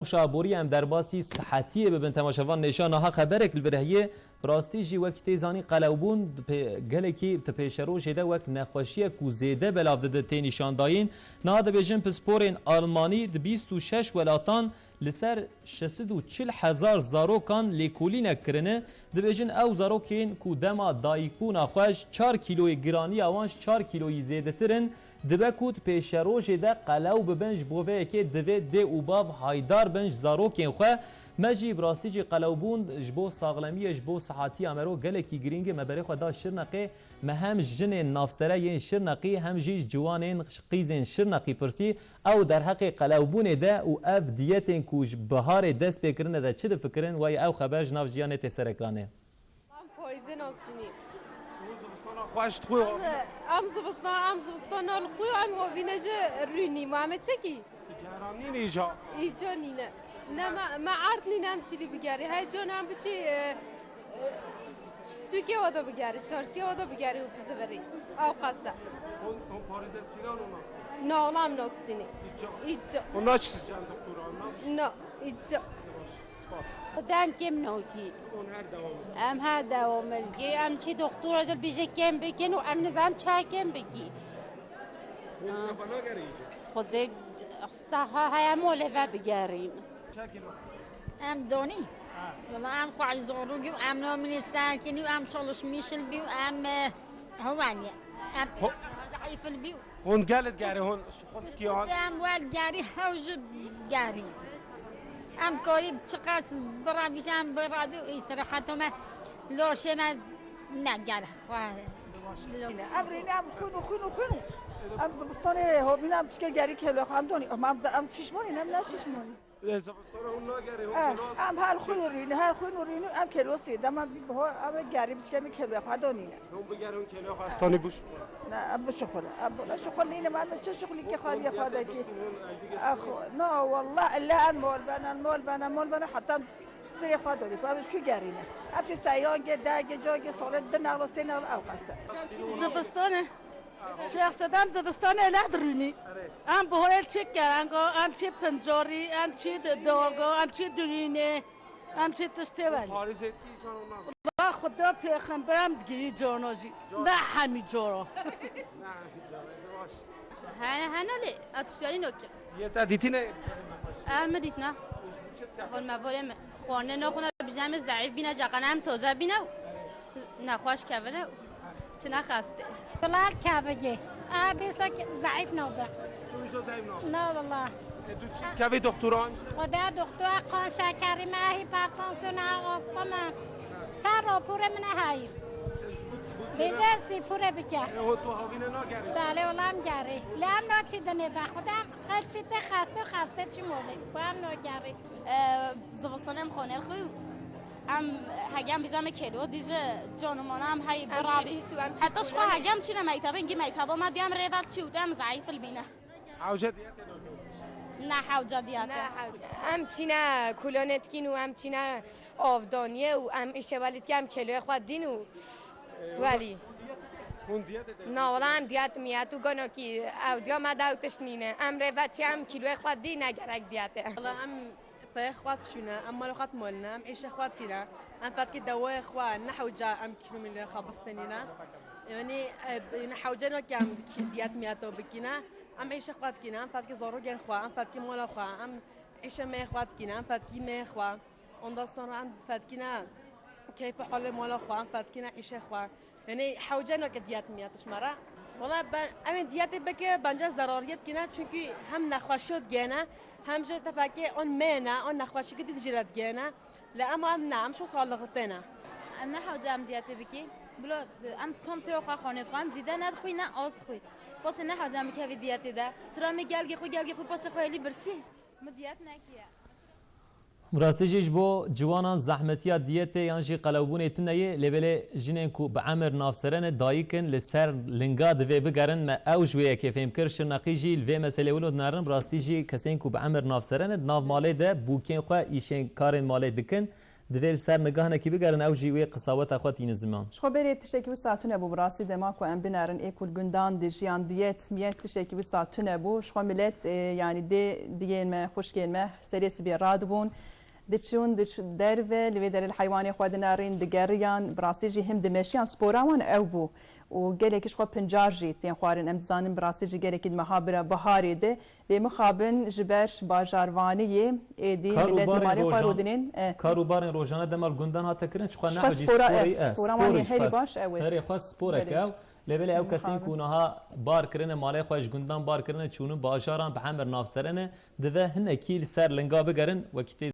شابوری هم در باسی صحتی ببین تماشاوان نشانه ها خبرک الورهیه براستی جی وقت تیزانی قلوبون گله کی تپیشرو جده وقت نخوشی کو زیده بلاف ده تی نشان داین نهاد بیژن پسپورین آلمانی د 26 ولاتان لسر 640,000 زاروکان لیکولی نکرنه د بیژن او زاروکین کو دما دایکون خوش 4 کیلوی گرانی اوانش 4 کیلوی زیده ترن دبکوت پیشروج ده قلو ببنج بوه که دوه ده اوباو هایدار بنج زاروکین خواه مجی براستی جی قلوبون جبو ساغلمی جبو صحاتی امرو گلکی گرینگ مبری خود دا شرنقی مهم جن نافسره ین شرنقی هم جی جوانین قیزین شرنقی پرسی او در حق قلوبون ده او اف دیتین کوش بهار دست بکرنه ده چه ده فکرن وای او خبرج ناف جیانه تسر اکرانه پایزن آستینی خوشت خوی ام زبستان خوی ام هوینج رونی محمد چکی گرانی نیجا ایجا نینه نه ما عرض نینم چیری بگری های جانم بچی سوکی ودا بگری چارشی ودا بگری و بزبری او قصه اون پاریز استیران اون است نه اولام ناستینی ایجا اون ناچ جان دکتران نه ایجا خدام کم نوکی اون هر دوام هر دوام کی چی دکتر از بیشه کم بکن و نظام چای کم بکی اون سبانا گری خود صحه های مولفه بگرین دونی والله قاعد زوروجي نومني استاكني çalışmış البيو هواني ضعيف البيو هون قالت جاري هون خود كيان وال جاري هوج جاري كوري بتشقاس برابيش برابي استراحتهم لو شنا نجار امريني خونو ام زبستانه هو بینم چیکار گری کلو خام دونی ام ششمونی نم نه ششمونی زبستانه اون نگری هون ام هر خون رینو ام کلوستی دم ها ام گری چیکار می کلو خام دونی نه اون بگری اون کلو خاستانی بوش نه ام بشخوره ام بلا شغل نینه من چه شغلی که خالی خاله کی اخو نه والله الا ان مول بنا حتی سری خوا داری پس کی گرینه افش سیان گه جاگ سال ده نقل سین او قصه زبستانه چه صدام زبستانه ندرونی ام بهول چک کردن ام چی پنجاری ام چی داغا ام چی درینه ام چی تستوال پاریز کی جانو با خدا پیغمبرم دیگه جاناجی نه همی جارا هنالي اتشوالي نوكي یه تا دیتینه مديتنا اول ما ولم خونه نخونه بجام ضعیف بینه جقنم توزه بینه نخواش کونه چنا خسته والله كابجي بيسا ضعيف نوبه تو ایجا ضعیف نه لا والله تو چی کوی دکتران خدا دكتور قان شکری ما هیپرتانسیون آستما چند راپور من هایی بیزه سی پوره بکه هون تو هاوینه نگری بله والله گری لام ناچی دنه به خدا قد ته خسته چی موله با هم نگری زبستانم خانه خوی ام هگم بیزام کلو دیجه جانمانم هی برابی حتی شو هگم چی نمیتابه اینگی میتابه ما دیم روات چی بودم ضعیف البینه حوجه نه حوجه دیاته ام چینا کلونتکین و ام چینا آفدانیه و ام اشوالید که ام کلوی خود دین و ولی هون دیت نه والله ام دیت میاد تو گناه کی اودیا ما داوتش نینه ام روات چی ام کلوی خود دی نگرک دیاته والله ام في اخوات شونا ام مال اخوات مولنا ام عيش اخوات كنا ام فات كده دواء اخوان نحو جا ام كيلو من خبصتنينا يعني نحو جانا كام ديات مياتو بكينا ام عيش اخوات كنا ام فات كي زورو جن اخوا ام فات كي مول اخوا ام عيش ما اخوات كنا ام فات كي ما اخوا اون صار ام فات كنا كيف حال مول اخوا ام فات كنا عيش اخوا يعني حوجنا كديات مياتش مرة والله امین دیت بکه بنجا ضراریت کنه چونکی هم نخواشید گنه هم جه تفکر آن منه آن نخواشی که دیدی جلد گنه لام ام نام شو صالحتنا انا حوجه ام دیت بکی بلا ام کم ترو خانه قام زیده ندخوی نه آز خوی باشه نه حوجه ام که دیت ده چرا میگلگی خوی باشه خیلی برچی مدیت نکیه مراستی بو جوانان زحمتیا دیت یانجی قلوبون تنیه لبله جنین کو به عمر نافسرن دایکن لسر لنگا دوی بگرن ما اوجوی که فهم کرش نقیجی لوی مسئله ولود نرم راستی جی کسین کو به عمر نافسرن ناف ماله ده بوکین خو ایشین کارن ماله دکن دویل سر نگاه نکی بگرن او جیوی قصاوت اخوات این زمان شخو بري تشكي ساعتون ابو براسي دماكو ام بنارن ايكول جندان دي جيان ديت ميت تشكي ساعتون ابو شخو ملت يعني دي ما خوشكين ما سريس بي رادبون دتشون درفه لبدر الحيواني خو دنارين دقريان براسي جي هم دمشيان سبوراوان او بو وقالك شخو بنجارجي تين خوارن ام زانن براسي جي قالك المهابره بهاري ده بمخابن جبرش باجاروانيه ايدي ملت مالي خارودنين کاروبار روزانه دمال گندان ها تکرن چخوا شخو نحوجی سپورا هلی باش سری خاص سپورا کو لبل او کسین کونها بار کرنه مالی خوش گندان بار کرنه چونو باجاران به همر نافسرنه دوه هنه کیل سر لنگا بگرن وقتی